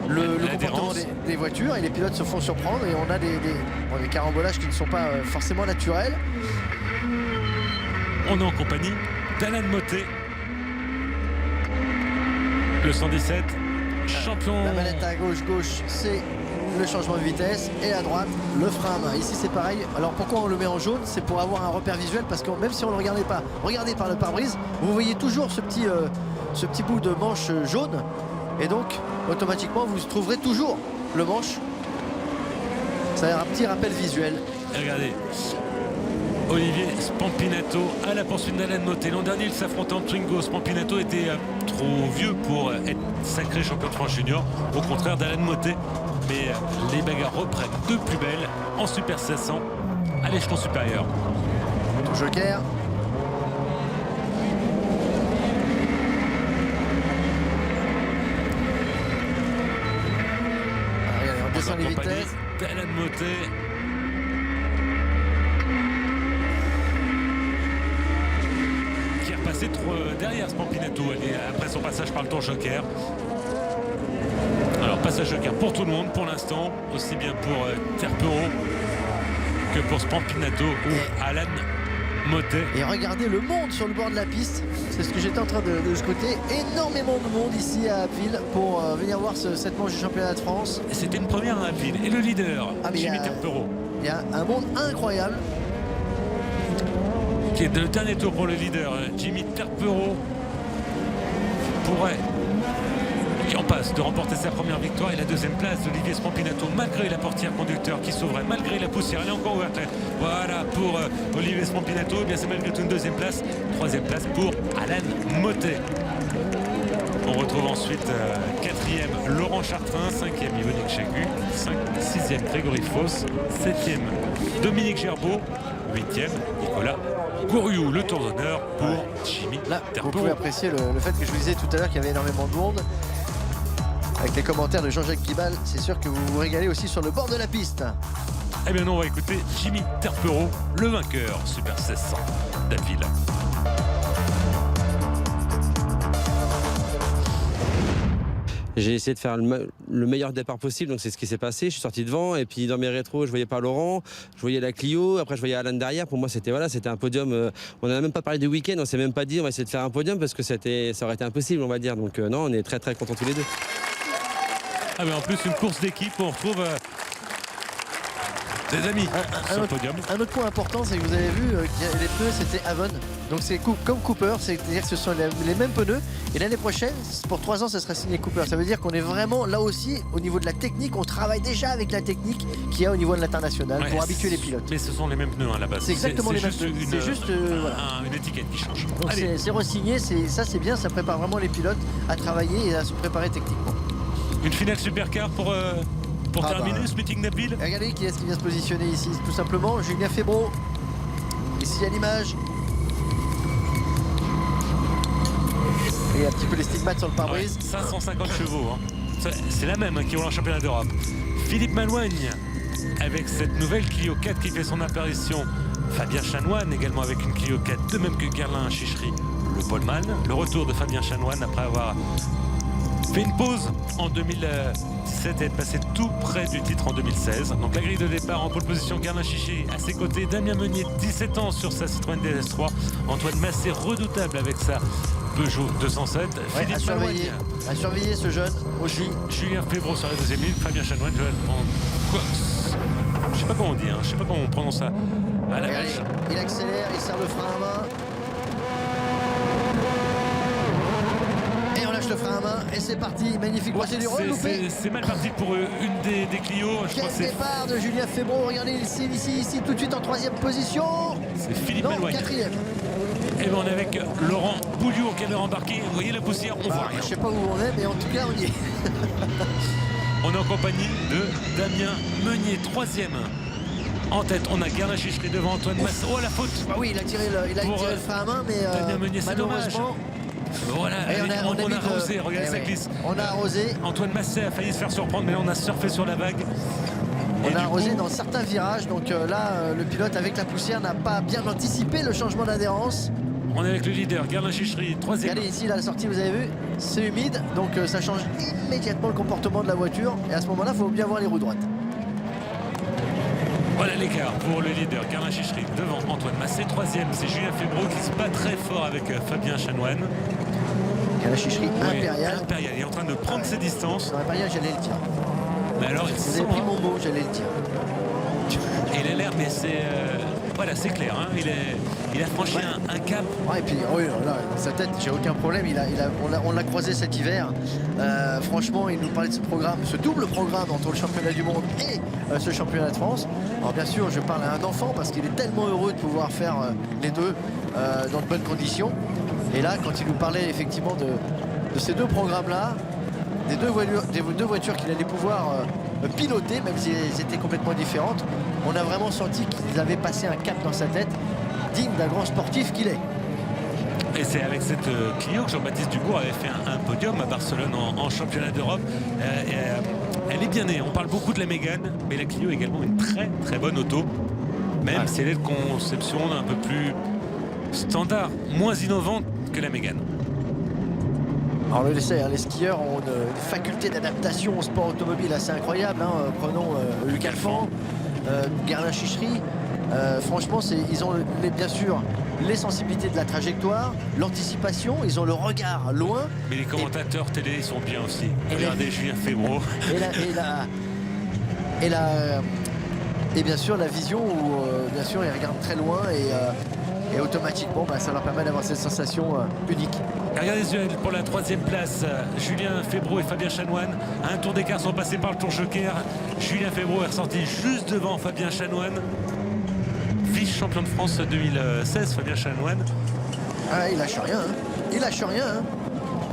[SPEAKER 2] le comportement des voitures et les pilotes se font surprendre et on a des carambolages qui ne sont pas forcément naturels.
[SPEAKER 1] On est en compagnie d'Alan Motet, le 117, champion.
[SPEAKER 2] La manette à gauche, c'est le changement de vitesse et à droite le frein à main. Ici c'est pareil. Alors pourquoi on le met en jaune? C'est pour avoir un repère visuel parce que même si on ne le regardait pas, regardez par le pare-brise, vous voyez toujours ce petit bout de manche jaune et donc automatiquement vous trouverez toujours le manche. Ça a un petit rappel visuel.
[SPEAKER 1] Regardez, Olivier Spampinato à la poursuite d'Alan Motet. L'an dernier, il s'affrontait en Twingo. Spampinato était trop vieux pour être sacré champion de France junior, au contraire d'Alan Motet. Mais les bagarres reprennent de plus belle en Super 1600 à l'échelon supérieur.
[SPEAKER 2] Tout joker. Regardez, on descend les vitesses.
[SPEAKER 1] D'Alan Motet. Qui est repassé derrière Spampinato après son passage par le tour joker. Alors passage joker pour tout le monde pour l'instant, aussi bien pour Terpereau que pour Spampinato ou Alan Motet.
[SPEAKER 2] Et regardez le monde sur le bord de la piste, c'est ce que j'étais en train de scruter. Énormément de monde ici à Abbeville pour venir voir cette manche du championnat de France.
[SPEAKER 1] C'était une première à Abbeville et le leader, Jimmy Terpereau.
[SPEAKER 2] Il y a un monde incroyable.
[SPEAKER 1] Qui est le dernier tour pour le leader, Jimmy Terpereau pourrait passe de remporter sa première victoire et la deuxième place d'Olivier Spampinato malgré la portière conducteur qui sauverait, malgré la poussière. Elle est encore ouverte. Voilà pour Olivier Spampinato. Eh bien c'est malgré tout une deuxième place. Troisième place pour Alan Mottet. On retrouve ensuite quatrième Laurent Chartrain, cinquième Yvonique Chagu, sixième Grégory Foss, septième Dominique Gerbeau, huitième Nicolas Gouriou. Le tour d'honneur pour Jimmy
[SPEAKER 2] Là, vous
[SPEAKER 1] Terpeau.
[SPEAKER 2] pouvez apprécier le fait que je vous disais tout à l'heure qu'il y avait énormément de monde. Avec les commentaires de Jean-Jacques Guibal, c'est sûr que vous vous régalez aussi sur le bord de la piste.
[SPEAKER 1] Eh bien non, on va écouter Jimmy Terpeau, le vainqueur Super 1600 d'Abbeville.
[SPEAKER 7] J'ai essayé de faire le meilleur départ possible, donc c'est ce qui s'est passé. Je suis sorti devant et puis dans mes rétros, je voyais pas Laurent, je voyais la Clio, après je voyais Alan derrière. Pour moi, c'était un podium. On n'a même pas parlé du week-end, on s'est même pas dit on va essayer de faire un podium parce que ça aurait été impossible, on va dire. Donc non, on est très très contents tous les deux.
[SPEAKER 1] Ah mais en plus une course d'équipe, on retrouve des amis sur le podium.
[SPEAKER 2] Un autre point important, c'est que vous avez vu que les pneus c'était Avon. Donc c'est comme Cooper, c'est-à-dire que ce sont les mêmes pneus. Et l'année prochaine, pour 3 ans, ça sera signé Cooper. Ça veut dire qu'on est vraiment là aussi au niveau de la technique. On travaille déjà avec la technique qu'il y a au niveau de l'international pour habituer les pilotes.
[SPEAKER 1] Mais ce sont les mêmes pneus à la base.
[SPEAKER 2] C'est exactement les mêmes pneus. C'est juste voilà.
[SPEAKER 1] Une étiquette qui change.
[SPEAKER 2] Donc c'est re-signé, ça c'est bien, ça prépare vraiment les pilotes à travailler et à se préparer techniquement.
[SPEAKER 1] Une finale supercar pour terminer ce meeting d'Abbeville.
[SPEAKER 2] Regardez qui est-ce qui vient se positionner ici, tout simplement Julien Febro. Ici à l'image. Et un petit peu les stigmates sur le pare-brise.
[SPEAKER 1] 550 chevaux. Hein. C'est la même qui roule en championnat d'Europe. Philippe Malouigne avec cette nouvelle Clio 4 qui fait son apparition. Fabien Chanoine également avec une Clio 4, de même que Guerlain Chichery, le poleman. Le retour de Fabien Chanoine après avoir fait une pause en 2017 et être passé tout près du titre en 2016. Donc la grille de départ en pole position, Guerlain Chichery à ses côtés, Damien Meunier 17 ans sur sa Citroën DS3, Antoine Massé redoutable avec sa Peugeot 207,
[SPEAKER 2] Ouais,
[SPEAKER 1] Philippe Malouigne,
[SPEAKER 2] à surveiller ce jeune aussi.
[SPEAKER 1] Julien Febro sur la deuxième ligne, Fabien Chanoine, Joël Cox. Je sais pas comment on dit, je sais pas comment on prononce ça. À la
[SPEAKER 2] Regardez,
[SPEAKER 1] vache.
[SPEAKER 2] il accélère, il serre le frein à main. Et on lâche le frein à main et c'est parti. Magnifique procédure reloupée.
[SPEAKER 1] C'est mal parti pour une des Clio. Je crois
[SPEAKER 2] Quel
[SPEAKER 1] que c'est
[SPEAKER 2] départ de Julien Febro. Regardez, il signe ici tout de suite en 3e position.
[SPEAKER 1] Philippe
[SPEAKER 2] Non,
[SPEAKER 1] Malouigne.
[SPEAKER 2] 4e.
[SPEAKER 1] Et bien on est avec Laurent Bouillou qui avait embarqué. Vous voyez la poussière, on voit rien.
[SPEAKER 2] Je sais pas où on est, mais en tout cas on y est.
[SPEAKER 1] On est en compagnie de Damien Meunier, 3e. En tête, on a Guerlain Chichery devant Antoine Massé. Oh la faute.
[SPEAKER 2] Ah oui, il a tiré le frein à main, mais
[SPEAKER 1] Damien Meunier, c'est dommage.
[SPEAKER 2] malheureusement.
[SPEAKER 1] Voilà,
[SPEAKER 2] Et
[SPEAKER 1] on a arrosé, regardez ça glisse.
[SPEAKER 2] On a arrosé.
[SPEAKER 1] Antoine Massé a failli se faire surprendre, mais là on a surfé sur la vague.
[SPEAKER 2] On
[SPEAKER 1] Et
[SPEAKER 2] a
[SPEAKER 1] du
[SPEAKER 2] arrosé
[SPEAKER 1] coup,
[SPEAKER 2] dans certains virages, donc là le pilote avec la poussière n'a pas bien anticipé le changement d'adhérence.
[SPEAKER 1] on est avec le leader, Guerlain Chichery, 3e.
[SPEAKER 2] Regardez ici, là, la sortie, vous avez vu, c'est humide, donc ça change immédiatement le comportement de la voiture. Et à ce moment-là, il faut bien voir les roues droites.
[SPEAKER 1] Voilà l'écart pour le leader, Guerlain Chichery devant Antoine Massé, 3e. C'est Julien Febro qui se bat très fort avec Fabien Chanoine.
[SPEAKER 2] Il y a la chicherie impériale.
[SPEAKER 1] Impérial, il est en train de prendre ses distances.
[SPEAKER 2] Dans impériale, j'allais le dire.
[SPEAKER 1] Mais alors il
[SPEAKER 2] Vous
[SPEAKER 1] sent,
[SPEAKER 2] avez pris mon mot, j'allais le dire.
[SPEAKER 1] il a l'air, mais c'est voilà, c'est clair. Il a franchi un cap.
[SPEAKER 2] Ouais, et puis oui, là, sa tête, j'ai aucun problème. On l'a croisé cet hiver. Franchement, il nous parlait de ce programme, ce double programme entre le championnat du monde et ce championnat de France. Alors bien sûr, je parle à un enfant parce qu'il est tellement heureux de pouvoir faire les deux dans de bonnes conditions. Et là, quand il nous parlait effectivement de ces deux programmes-là, des deux voitures qu'il allait pouvoir piloter, même si elles étaient complètement différentes, on a vraiment senti qu'il avait passé un cap dans sa tête, digne d'un grand sportif qu'il est.
[SPEAKER 1] Et c'est avec cette Clio que Jean-Baptiste Dubourg avait fait un podium à Barcelone en championnat d'Europe. Elle est bien née. On parle beaucoup de la Mégane, mais la Clio est également une très très bonne auto. Même si elle est de conception un peu plus standard, moins innovante que la Mégane.
[SPEAKER 2] Alors le sait, les skieurs ont une faculté d'adaptation au sport automobile assez incroyable. Prenons Luc Alphand, Guerlain Chichery. Franchement, ils ont bien sûr les sensibilités de la trajectoire, l'anticipation, ils ont le regard loin.
[SPEAKER 1] Mais les commentateurs télé sont bien aussi. Regardez Julien Febro.
[SPEAKER 2] Et bien sûr la vision où bien sûr ils regardent très loin Et automatiquement, ça leur permet d'avoir cette sensation unique.
[SPEAKER 1] Regardez les duels pour la 3e place. Julien Febvreau et Fabien Chanoine. À un tour d'écart sont passés par le tour joker. Julien Febvreau est ressorti juste devant Fabien Chanoine. Vice-champion de France 2016, Fabien Chanoine.
[SPEAKER 2] Ah, il lâche rien. Hein. Il lâche rien. Hein.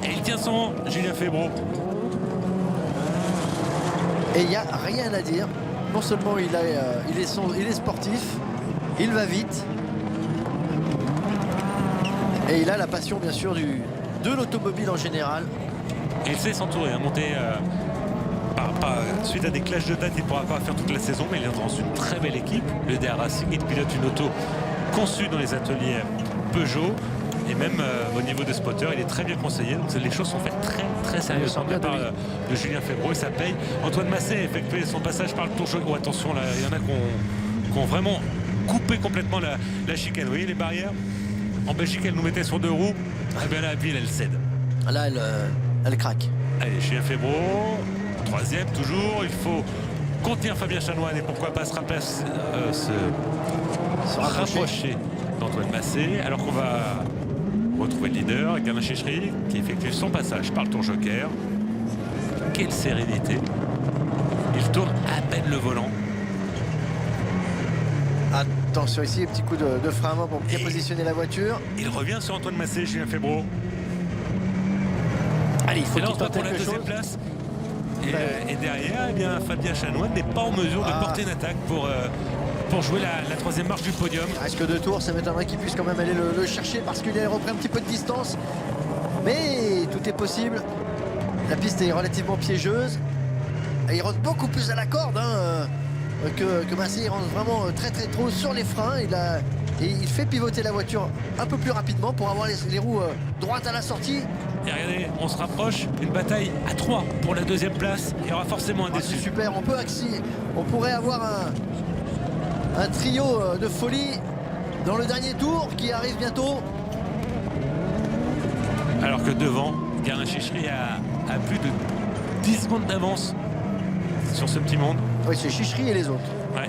[SPEAKER 1] Et il tient son rang, Julien Febvreau.
[SPEAKER 2] Et il n'y a rien à dire. Non seulement il est sportif, il va vite. Et il a la passion bien sûr de l'automobile en général.
[SPEAKER 1] Et il sait s'entourer, monter suite à des clashs de date, il ne pourra pas faire toute la saison, mais il est dans une très belle équipe. Le DR Racing, il pilote une auto conçue dans les ateliers Peugeot. Et même au niveau des spotters, il est très bien conseillé. Donc les choses sont faites très très sérieusement de la part de Julien Febvreau et ça paye. Antoine Massé a effectué son passage par le tour joker. Oh, attention, là, il y en a qui ont vraiment coupé complètement la chicane. Vous voyez les barrières? En Belgique, elle nous mettait sur 2 roues. Et bien là, la ville, elle cède.
[SPEAKER 2] Là, elle craque.
[SPEAKER 1] Allez, Julien Febvreau, 3e toujours. Il faut contenir Fabien Chanoine et pourquoi pas se rapprocher d'Antoine Massé. Alors qu'on va retrouver le leader, Gavin Chichery, qui effectue son passage par le tour joker. Quelle sérénité. Il tourne à peine le volant.
[SPEAKER 2] Attention ici, petit coup de frein à main pour bien positionner la voiture.
[SPEAKER 1] Il revient sur Antoine Massé, Julien Febvreau.
[SPEAKER 2] Allez, il faut qu'il tente
[SPEAKER 1] pour la
[SPEAKER 2] quelque
[SPEAKER 1] 2e
[SPEAKER 2] chose.
[SPEAKER 1] place. Et derrière, eh bien, Fabien Chanoine n'est pas en mesure de porter une attaque pour jouer la 3e marche du podium.
[SPEAKER 2] Il reste que 2 tours, ça m'étonnerait qu'il puisse quand même aller le chercher parce qu'il a repris un petit peu de distance. Mais tout est possible. La piste est relativement piégeuse. Et il rentre beaucoup plus à la corde que Massé. Il rentre vraiment très trop sur les freins. Et il fait pivoter la voiture un peu plus rapidement pour avoir les roues droites à la sortie.
[SPEAKER 1] Et regardez, on se rapproche, une bataille à 3 pour la 2e place. Il y aura forcément un déçu.
[SPEAKER 2] C'est super, on pourrait avoir un trio de folie dans le dernier tour qui arrive bientôt.
[SPEAKER 1] Alors que devant, Gavin Chichery a plus de 10 secondes d'avance sur ce petit monde.
[SPEAKER 2] Oui, c'est Chichery et les autres.
[SPEAKER 1] Ouais.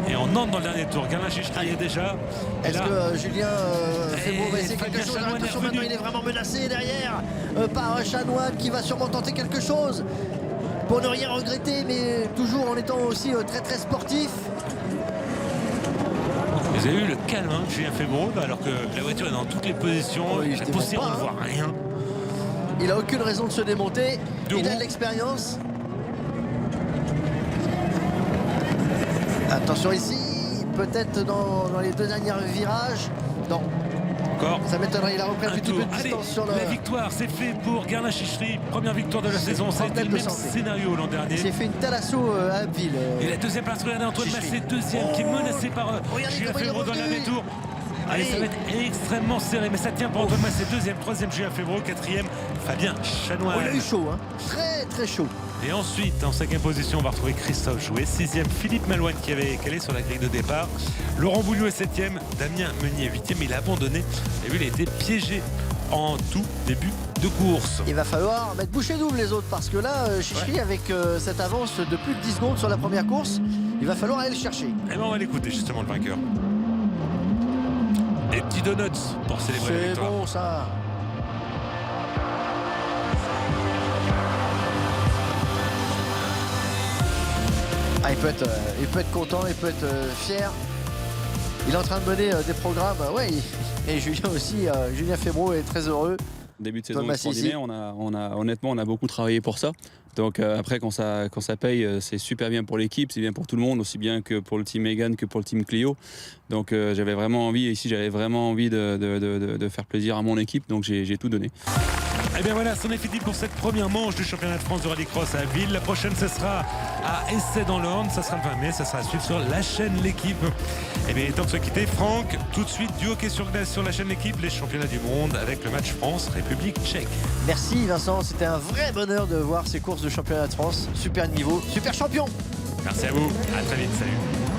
[SPEAKER 1] Et on entre dans le dernier tour. Gavin Chichery est déjà.
[SPEAKER 2] Est-ce que Julien Febvreau va essayer quelque chose?
[SPEAKER 1] Chanoine
[SPEAKER 2] Attention, maintenant il est vraiment menacé derrière par Chanoine qui va sûrement tenter quelque chose pour ne rien regretter, mais toujours en étant aussi très sportif.
[SPEAKER 1] Vous avez vu le calme de Julien Febvreau alors que la voiture est dans toutes les positions.
[SPEAKER 2] Oui,
[SPEAKER 1] la poussière, on ne voit rien.
[SPEAKER 2] Il a aucune raison de se démonter. Il a de l'expérience. Attention ici, peut-être dans les 2 derniers virages. Non.
[SPEAKER 1] Encore.
[SPEAKER 2] Ça m'étonnerait, il a repris un petit peu de distance sur le...
[SPEAKER 1] La victoire, c'est fait pour Gavin Chichery. Première victoire de la saison. Ça a été le même scénario l'an dernier.
[SPEAKER 2] Il s'est fait une telle assaut à Abbeville.
[SPEAKER 1] Et la 2e place, regardez Antoine Massé, 2e, qui est menacé par Julien Febvreau dans le dernier tour. Allez, ça va être extrêmement serré, mais ça tient pour Antoine Massé, 2e, 3e Julien Febvreau, 4e Fabien Chanoine.
[SPEAKER 2] Il a eu chaud, très chaud.
[SPEAKER 1] Et ensuite, en 5e position, on va retrouver Christophe Jouet, 6e Philippe Malouane qui avait calé sur la grille de départ. Laurent Bouliou est 7e, Damien Meunier 8e, il a abandonné. Et lui, il a été piégé en tout début de course.
[SPEAKER 2] Il va falloir mettre bouchée double les autres parce que là, Chichery avec cette avance de plus de 10 secondes sur la première course, il va falloir aller le chercher.
[SPEAKER 1] Et bien on va l'écouter justement le vainqueur. Et petits donuts pour célébrer la victoire.
[SPEAKER 2] C'est bon ça. Ah, il peut être content, il peut être fier. Il est en train de mener des programmes. Ouais, et Julien aussi, Julien Febvreau est très heureux.
[SPEAKER 3] Début de saison extraordinaire, honnêtement on a beaucoup travaillé pour ça. Donc après quand ça paye, c'est super bien pour l'équipe, c'est bien pour tout le monde, aussi bien que pour le team Mégane que pour le team Clio. Donc j'avais vraiment envie de faire plaisir à mon équipe, donc j'ai tout donné.
[SPEAKER 1] Et bien voilà, c'en est fini pour cette première manche du championnat de France de rallycross à Ville. La prochaine, ce sera à Essay dans l'Orne. Ça sera le 20 mai, ça sera à suivre sur la chaîne L'équipe. Et bien, il est temps de se quitter. Franck, tout de suite, du hockey sur glace sur la chaîne L'équipe, les championnats du monde avec le match France-République tchèque.
[SPEAKER 2] Merci Vincent, c'était un vrai bonheur de voir ces courses de championnat de France. Super niveau, super champion.
[SPEAKER 1] Merci à vous, à très vite, salut.